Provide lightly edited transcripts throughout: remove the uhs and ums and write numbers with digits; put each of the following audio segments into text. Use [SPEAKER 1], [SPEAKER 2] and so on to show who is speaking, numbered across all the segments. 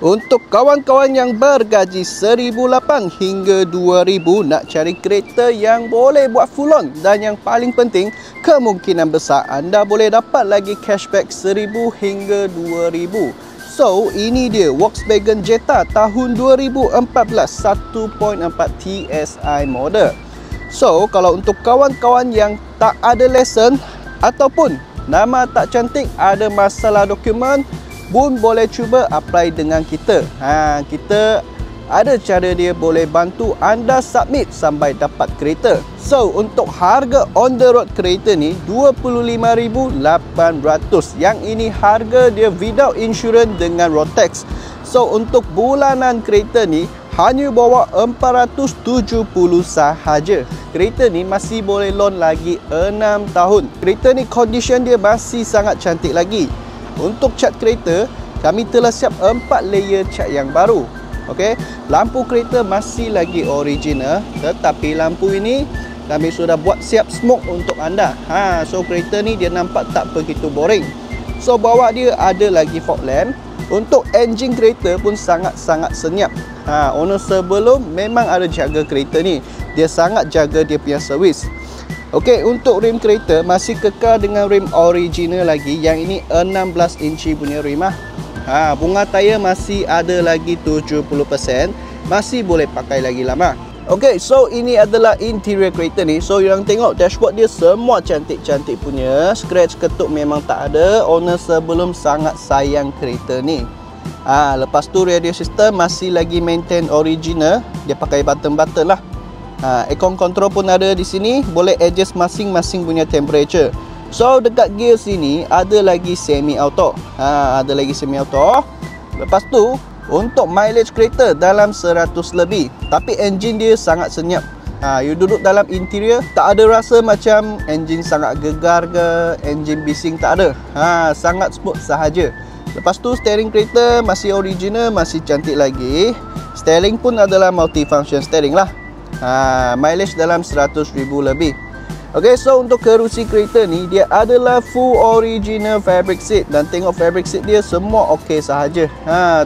[SPEAKER 1] Untuk kawan-kawan yang bergaji 1,008 hingga 2,000 nak cari kereta yang boleh buat full on, dan yang paling penting, kemungkinan besar anda boleh dapat lagi cashback 1,000 hingga 2,000. So, ini dia Volkswagen Jetta tahun 2014 1.4 TSI model. So, kalau untuk kawan-kawan yang tak ada lesen ataupun nama tak cantik, ada masalah dokumen, pun boleh cuba apply dengan kita. Kita ada cara dia boleh bantu anda submit sampai dapat kereta. So, untuk harga on the road kereta ni 25,800. Yang ini harga dia without insurance dengan road tax. So, untuk bulanan kereta ni hanya bawa 470 sahaja. Kereta ni masih boleh loan lagi 6 tahun. Kereta ni condition dia masih sangat cantik lagi. Untuk cat kereta, kami telah siap 4 layer cat yang baru. Okey, lampu kereta masih lagi original, tetapi lampu ini kami sudah buat siap smoke untuk anda. So kereta ni dia nampak tak begitu boring. So bawah dia ada lagi fog lamp. Untuk enjin kereta pun sangat-sangat senyap. Owner sebelum memang ada jaga kereta ni. Dia sangat jaga dia punya servis. Okey, untuk rim kereta masih kekal dengan rim original lagi. Yang ini 16 inci punya rim lah. Bunga tayar masih ada lagi 70%. Masih boleh pakai lagi lama. Okey, so ini adalah interior kereta ni. So yang tengok dashboard dia semua cantik-cantik punya. Scratch ketuk memang tak ada. Owner sebelum sangat sayang kereta ni. Lepas tu radio system masih lagi maintain original. Dia pakai button-button lah. Aircon control pun ada di sini, boleh adjust masing-masing punya temperature. So dekat gear sini ada lagi semi auto. Ada lagi semi auto. Lepas tu untuk mileage kereta dalam 100 lebih, tapi engine dia sangat senyap. You duduk dalam interior tak ada rasa macam engine sangat gegar ke, engine bising, tak ada. Sangat smooth sahaja. Lepas tu steering kereta masih original, masih cantik lagi. Steering pun adalah multifunction steering lah. Mileage dalam 100,000 lebih. Ok, so untuk kerusi kereta ni dia adalah full original fabric seat. Dan tengok fabric seat dia semua ok sahaja.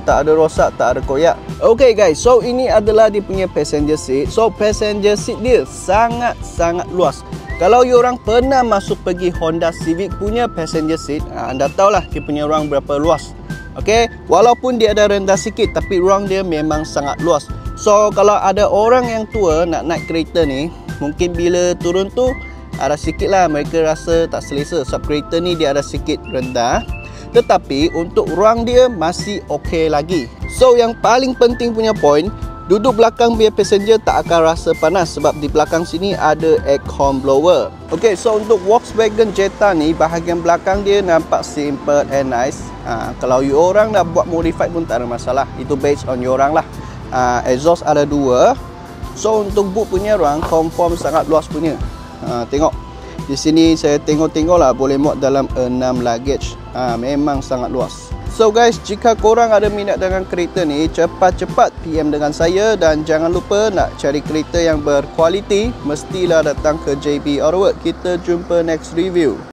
[SPEAKER 1] Tak ada rosak, tak ada koyak. Ok guys, so ini adalah dia punya passenger seat. So passenger seat dia sangat-sangat luas. Kalau you orang pernah masuk pergi Honda Civic punya passenger seat, anda tahulah dia punya ruang berapa luas. Ok, walaupun dia ada rendah sikit, tapi ruang dia memang sangat luas. So kalau ada orang yang tua nak naik kereta ni, mungkin bila turun tu ada sikit lah mereka rasa tak selesa. Sebab kereta ni dia ada sikit rendah, tetapi untuk ruang dia masih ok lagi. So yang paling penting punya point, duduk belakang biar passenger tak akan rasa panas. Sebab di belakang sini ada aircon blower. Ok, so untuk Volkswagen Jetta ni, bahagian belakang dia nampak simple and nice. Kalau you orang nak buat modified pun tak ada masalah. Itu based on you orang lah. Exhaust ada 2. So untuk boot punya ruang confirm sangat luas punya. Tengok di sini, saya tengok lah boleh muat dalam 6 luggage. Memang sangat luas. So guys, jika korang ada minat dengan kereta ni, cepat-cepat PM dengan saya. Dan jangan lupa nak cari kereta yang berkualiti, mestilah datang ke JB Autoworks. Kita jumpa next review.